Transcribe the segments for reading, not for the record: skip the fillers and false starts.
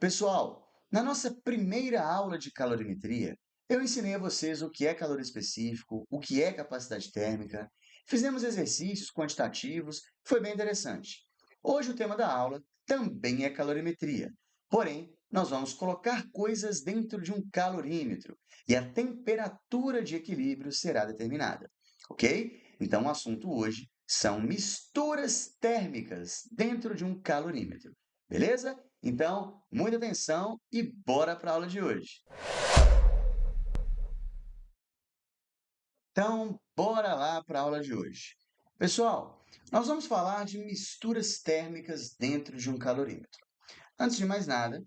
Pessoal, na nossa primeira aula de calorimetria, eu ensinei a vocês o que é calor específico, o que é capacidade térmica, fizemos exercícios quantitativos, foi bem interessante. Hoje o tema da aula também é calorimetria, porém, nós vamos colocar coisas dentro de um calorímetro e a temperatura de equilíbrio será determinada, ok? Então, o assunto hoje são misturas térmicas dentro de um calorímetro, beleza? Então, muita atenção e bora para a aula de hoje. Então, bora lá para a aula de hoje. Pessoal, nós vamos falar de misturas térmicas dentro de um calorímetro. Antes de mais nada,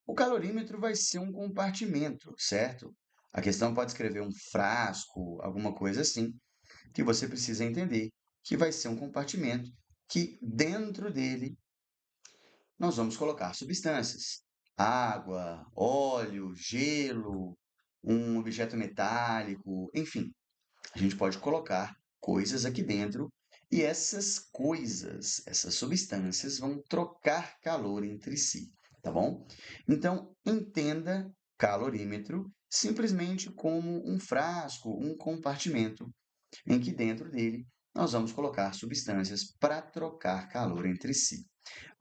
o calorímetro vai ser um compartimento, certo? A questão pode escrever um frasco, alguma coisa assim, que você precisa entender que vai ser um compartimento que dentro dele nós vamos colocar substâncias. Água, óleo, gelo, um objeto metálico, enfim, a gente pode colocar coisas aqui dentro e essas coisas, essas substâncias vão trocar calor entre si, tá bom? Então, entenda calorímetro simplesmente como um frasco, um compartimento em que dentro dele nós vamos colocar substâncias para trocar calor entre si,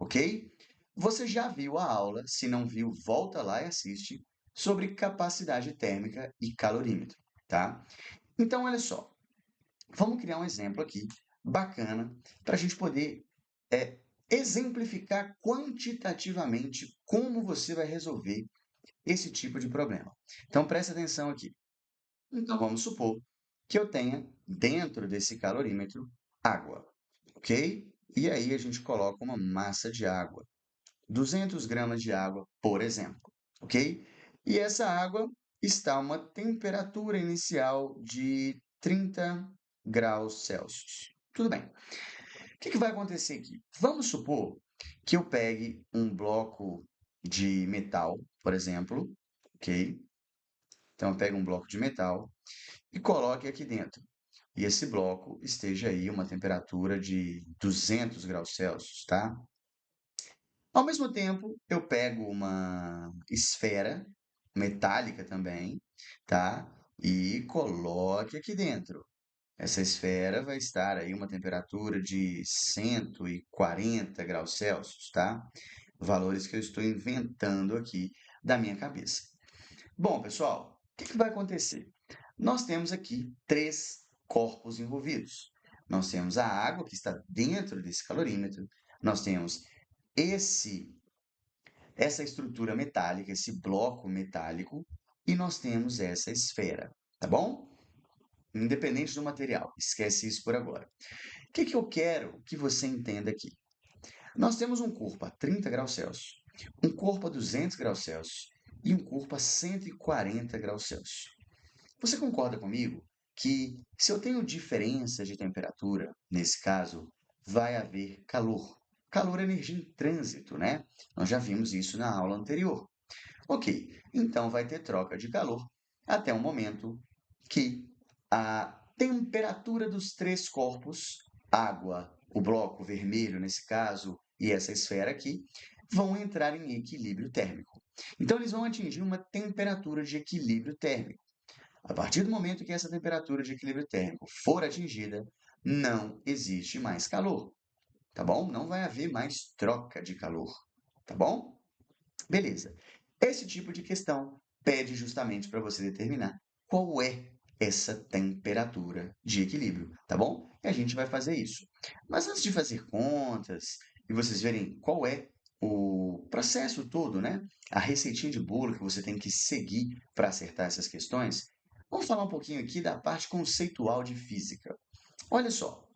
ok? Você já viu a aula, se não viu, volta lá e assiste, sobre capacidade térmica e calorímetro, tá? Então, olha só, vamos criar um exemplo aqui bacana para a gente poder exemplificar quantitativamente como você vai resolver esse tipo de problema. Então, preste atenção aqui. Então, vamos supor que eu tenha dentro desse calorímetro água, ok? E aí a gente coloca uma massa de água. 200 gramas de água, por exemplo, ok? E essa água está a uma temperatura inicial de 30 graus Celsius. Tudo bem. O que vai acontecer aqui? Vamos supor que eu pegue um bloco de metal, por exemplo, ok? Então, eu pego um bloco de metal e coloque aqui dentro. E esse bloco esteja aí a uma temperatura de 200 graus Celsius, tá? Ao mesmo tempo, eu pego uma esfera metálica também, tá? E coloque aqui dentro. Essa esfera vai estar aí uma temperatura de 140 graus Celsius, tá? Valores que eu estou inventando aqui da minha cabeça. Bom, pessoal, o que vai acontecer? Nós temos aqui três corpos envolvidos. Nós temos a água que está dentro desse calorímetro, nós temos esse essa estrutura metálica, esse bloco metálico, e nós temos essa esfera, tá bom? Independente do material, esquece isso por agora. O que eu quero que você entenda aqui? Nós temos um corpo a 30 graus Celsius, um corpo a 200 graus Celsius e um corpo a 140 graus Celsius. Você concorda comigo que se eu tenho diferença de temperatura, nesse caso, vai haver calor? Calor é energia em trânsito, né? Nós já vimos isso na aula anterior. Ok, então vai ter troca de calor até o momento que a temperatura dos três corpos, água, o bloco vermelho nesse caso, e essa esfera aqui, vão entrar em equilíbrio térmico. Então, eles vão atingir uma temperatura de equilíbrio térmico. A partir do momento que essa temperatura de equilíbrio térmico for atingida, não existe mais calor, tá bom? Não vai haver mais troca de calor, tá bom? Beleza. Esse tipo de questão pede justamente para você determinar qual é essa temperatura de equilíbrio, tá bom? E a gente vai fazer isso. Mas antes de fazer contas e vocês verem qual é o processo todo, né? A receitinha de bolo que você tem que seguir para acertar essas questões, vamos falar um pouquinho aqui da parte conceitual de física. Olha só,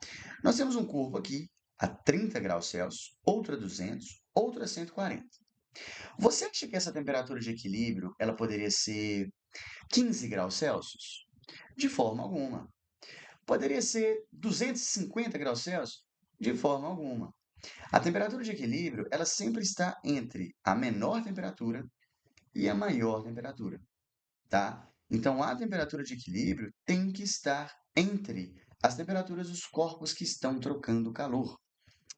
nós temos um corpo aqui a 30 graus Celsius, outro a 200, outro a 140. Você acha que essa temperatura de equilíbrio ela poderia ser 15 graus Celsius? De forma alguma. Poderia ser 250 graus Celsius? De forma alguma. A temperatura de equilíbrio ela sempre está entre a menor temperatura e a maior temperatura, tá? Então, a temperatura de equilíbrio tem que estar entre as temperaturas dos corpos que estão trocando calor.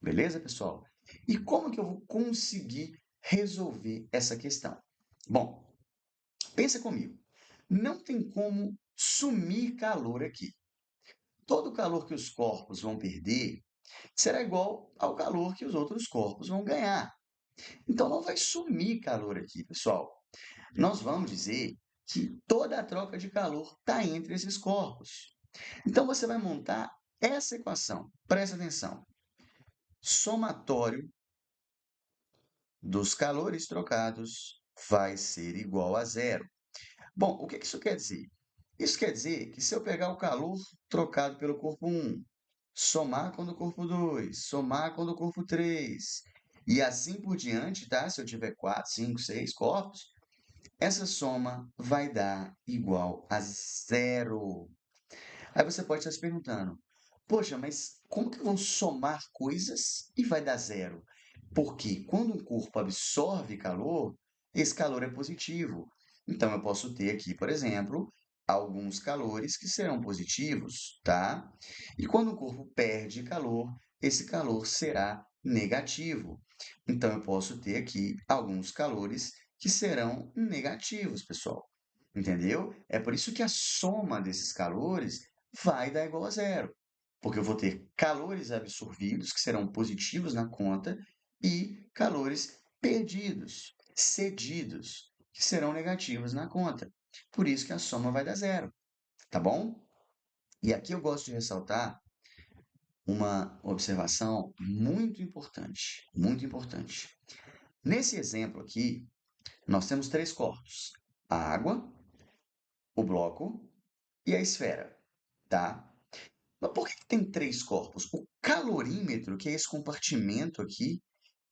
Beleza, pessoal? E como que eu vou conseguir resolver essa questão? Bom, pensa comigo. Não tem como sumir calor aqui. Todo o calor que os corpos vão perder será igual ao calor que os outros corpos vão ganhar. Então não vai sumir calor aqui, pessoal. Nós vamos dizer que toda a troca de calor está entre esses corpos. Então você vai montar essa equação. Presta atenção. Somatório dos calores trocados vai ser igual a zero. Bom, o que isso quer dizer? Isso quer dizer que se eu pegar o calor trocado pelo corpo 1, somar com o do corpo 2, somar com o do corpo 3, e assim por diante, tá? Se eu tiver 4, 5, 6 corpos, essa soma vai dar igual a zero. Aí você pode estar se perguntando, poxa, mas como que vão somar coisas e vai dar zero? Porque quando um corpo absorve calor, esse calor é positivo. Então, eu posso ter aqui, por exemplo, alguns calores que serão positivos, tá? E quando o corpo perde calor, esse calor será negativo. Então, eu posso ter aqui alguns calores que serão negativos, pessoal. Entendeu? É por isso que a soma desses calores vai dar igual a zero, porque eu vou ter calores absorvidos, que serão positivos na conta, e calores perdidos, cedidos, que serão negativos na conta. Por isso que a soma vai dar zero, tá bom? E aqui eu gosto de ressaltar uma observação muito importante, muito importante. Nesse exemplo aqui, nós temos três corpos: a água, o bloco e a esfera, tá? Mas por que tem três corpos? O calorímetro, que é esse compartimento aqui,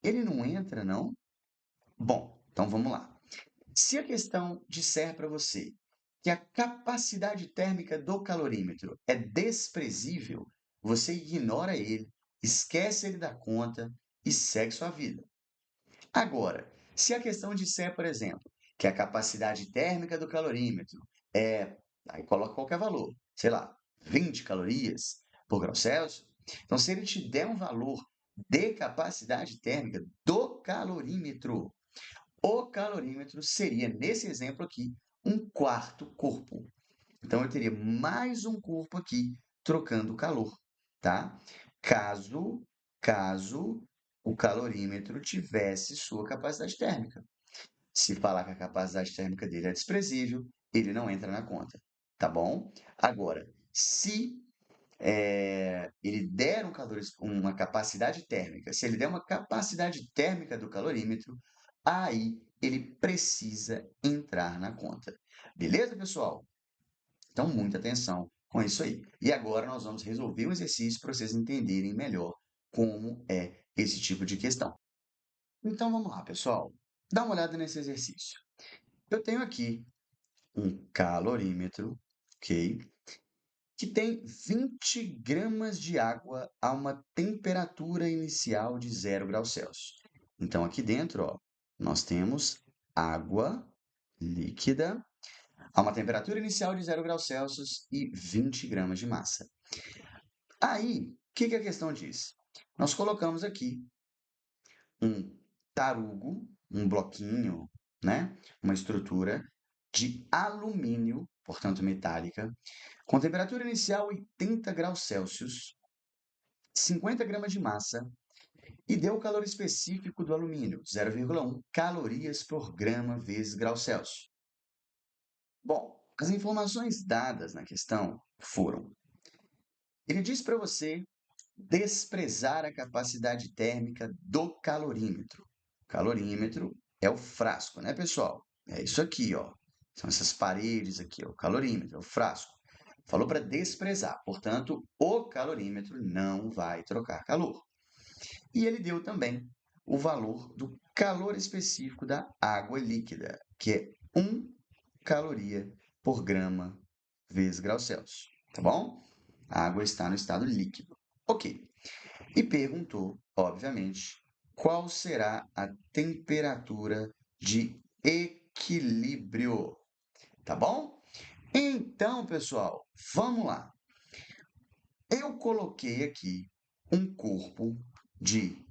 ele não entra, não? Bom, então vamos lá. Se a questão disser para você que a capacidade térmica do calorímetro é desprezível, você ignora ele, esquece ele da conta e segue sua vida. Agora, se a questão disser, por exemplo, que a capacidade térmica do calorímetro é, aí coloca qualquer valor, sei lá, 20 calorias por grau Celsius, então se ele te der um valor de capacidade térmica do calorímetro, o calorímetro seria, nesse exemplo aqui, um quarto corpo. Então eu teria mais um corpo aqui trocando calor, tá? Caso o calorímetro tivesse sua capacidade térmica. Se falar que a capacidade térmica dele é desprezível, ele não entra na conta, tá bom? Agora, se ele der uma capacidade térmica, se ele der uma capacidade térmica do calorímetro, aí ele precisa entrar na conta. Beleza, pessoal? Então, muita atenção com isso aí. E agora nós vamos resolver um exercício para vocês entenderem melhor como é esse tipo de questão. Então, vamos lá, pessoal. Dá uma olhada nesse exercício. Eu tenho aqui um calorímetro, ok? Que tem 20 gramas de água a uma temperatura inicial de 0 graus Celsius. Então, aqui dentro, ó, nós temos água líquida a uma temperatura inicial de 0 graus Celsius e 20 gramas de massa. Aí, o que a questão diz? Nós colocamos aqui um tarugo, um bloquinho, né? Uma estrutura de alumínio, portanto metálica, com temperatura inicial 80 graus Celsius, 50 gramas de massa, e deu o calor específico do alumínio, 0,1 calorias por grama vezes grau Celsius. Bom, as informações dadas na questão foram: ele diz para você desprezar a capacidade térmica do calorímetro. O calorímetro é o frasco, né, pessoal? É isso aqui, ó. São essas paredes aqui, ó, o calorímetro, é o frasco. Falou para desprezar, portanto, o calorímetro não vai trocar calor. E ele deu também o valor do calor específico da água líquida, que é 1 caloria por grama vezes grau Celsius, tá bom? A água está no estado líquido. Ok. E perguntou, obviamente, qual será a temperatura de equilíbrio, tá bom? Então, pessoal, vamos lá. Eu coloquei aqui um corpo de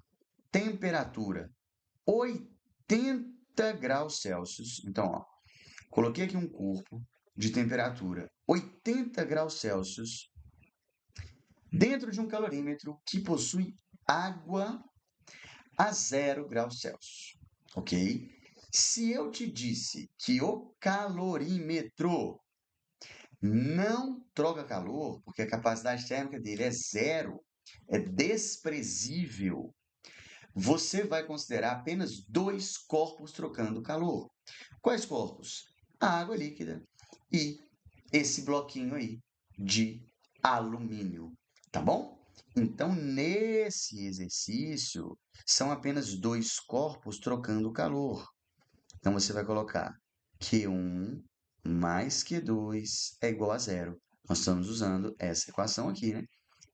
temperatura 80 graus Celsius. Então, ó, coloquei aqui um corpo de temperatura 80 graus Celsius dentro de um calorímetro que possui água a 0 graus Celsius, ok? Se eu te disse que o calorímetro não troca calor, porque a capacidade térmica dele é zero, é desprezível, você vai considerar apenas dois corpos trocando calor. Quais corpos? A água líquida e esse bloquinho aí de alumínio, tá bom? Então, nesse exercício, são apenas dois corpos trocando calor. Então, você vai colocar Q1 mais Q2 é igual a zero. Nós estamos usando essa equação aqui, né?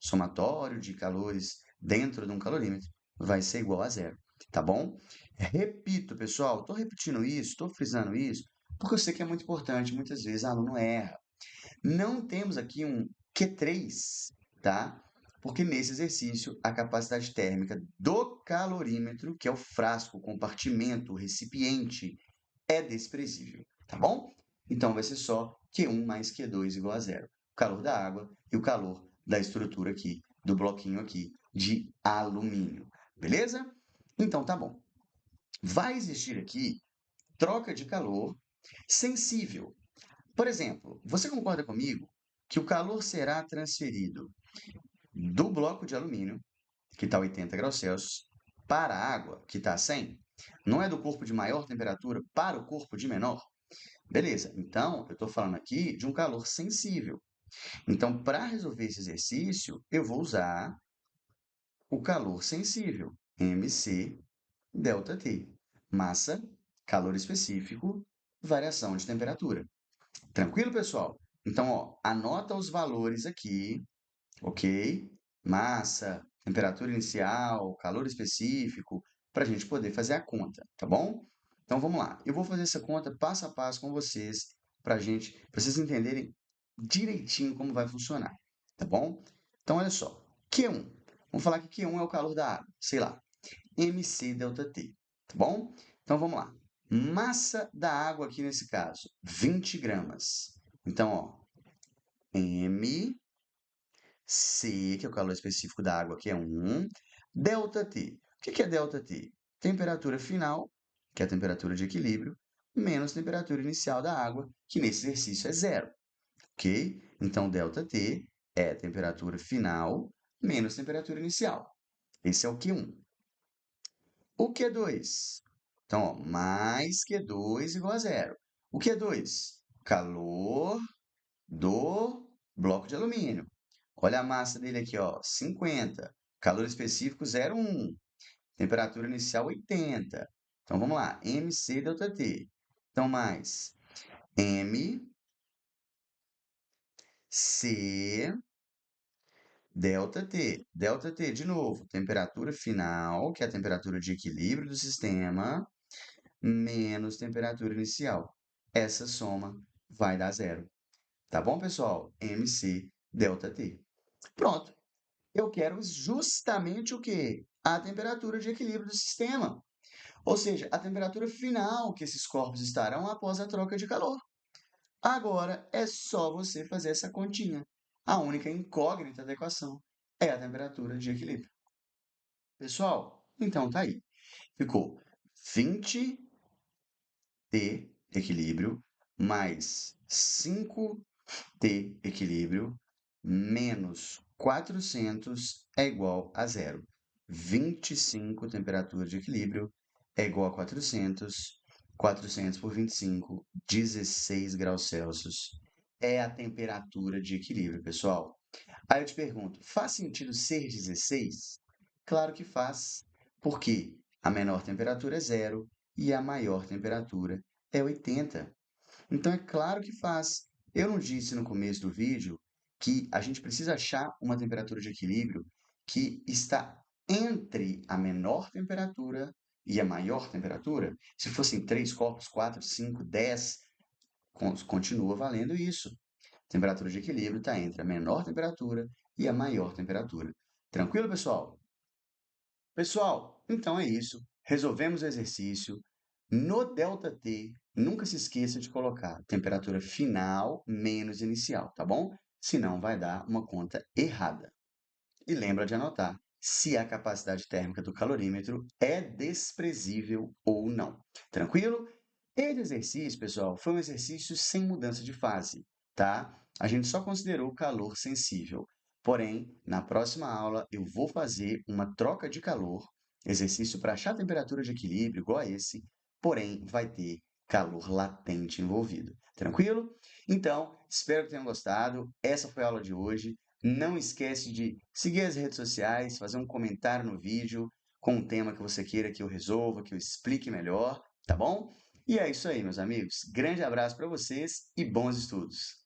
Somatório de calores dentro de um calorímetro vai ser igual a zero, tá bom? Repito, pessoal, estou repetindo isso, estou frisando isso, porque eu sei que é muito importante, muitas vezes aluno erra. Não temos aqui um Q3, tá? Porque nesse exercício, a capacidade térmica do calorímetro, que é o frasco, o compartimento, o recipiente, é desprezível, tá bom? Então, vai ser só Q1 mais Q2 igual a zero. O calor da água e o calor da estrutura aqui, do bloquinho aqui de alumínio. Beleza? Então, tá bom. Vai existir aqui troca de calor sensível. Por exemplo, você concorda comigo que o calor será transferido do bloco de alumínio, que está a 80 graus Celsius, para a água, que está a 100? Não é do corpo de maior temperatura para o corpo de menor? Beleza, então eu estou falando aqui de um calor sensível. Então, para resolver esse exercício, eu vou usar o calor sensível, mc ΔT. Massa, calor específico, variação de temperatura. Tranquilo, pessoal? Então, ó, anota os valores aqui, ok? Massa, temperatura inicial, calor específico, para a gente poder fazer a conta, tá bom? Então, vamos lá. Eu vou fazer essa conta passo a passo com vocês, para vocês entenderem direitinho como vai funcionar, tá bom? Então, olha só. Q1. Vamos falar que Q1 é o calor da água, sei lá, mc ΔT, tá bom? Então, vamos lá. Massa da água aqui nesse caso, 20 gramas. Então, ó, m C, que é o calor específico da água, que é 1, ΔT. O que é ΔT? Temperatura final, que é a temperatura de equilíbrio, menos temperatura inicial da água, que nesse exercício é zero, ok? Então, ΔT é temperatura final menos temperatura inicial. Esse é o Q1. O Q2? Então, ó, mais Q2 igual a zero. O Q2? Calor do bloco de alumínio. Olha a massa dele aqui, ó, 50. Calor específico 0,1. Temperatura inicial 80. Então, vamos lá. mc ΔT. Então, mais mc ΔT. ΔT, de novo, temperatura final, que é a temperatura de equilíbrio do sistema, menos temperatura inicial. Essa soma vai dar zero. Tá bom, pessoal? mc ΔT. Pronto. Eu quero justamente o quê? A temperatura de equilíbrio do sistema. Ou seja, a temperatura final que esses corpos estarão após a troca de calor. Agora é só você fazer essa continha. A única incógnita da equação é a temperatura de equilíbrio. Pessoal, então tá aí. Ficou 20 T equilíbrio mais 5T equilíbrio menos 400 é igual a zero. 25 temperatura de equilíbrio é igual a 400. 400 por 25, 16 graus Celsius. É a temperatura de equilíbrio, pessoal. Aí eu te pergunto, faz sentido ser 16? Claro que faz, porque a menor temperatura é zero e a maior temperatura é 80. Então, é claro que faz. Eu não disse no começo do vídeo que a gente precisa achar uma temperatura de equilíbrio que está entre a menor temperatura e a maior temperatura? Se fossem 3 corpos, 4, 5, 10, continua valendo isso. A temperatura de equilíbrio está entre a menor temperatura e a maior temperatura. Tranquilo, pessoal? Pessoal, então é isso. Resolvemos o exercício. No ΔT, nunca se esqueça de colocar temperatura final menos inicial, tá bom? Senão vai dar uma conta errada. E lembra de anotar se a capacidade térmica do calorímetro é desprezível ou não. Tranquilo? Esse exercício, pessoal, foi um exercício sem mudança de fase, tá? A gente só considerou o calor sensível. Porém, na próxima aula eu vou fazer uma troca de calor, exercício para achar a temperatura de equilíbrio igual a esse, porém vai ter calor latente envolvido. Tranquilo? Então, espero que tenham gostado. Essa foi a aula de hoje. Não esquece de seguir as redes sociais, fazer um comentário no vídeo com um tema que você queira que eu resolva, que eu explique melhor, tá bom? E é isso aí, meus amigos. Grande abraço para vocês e bons estudos!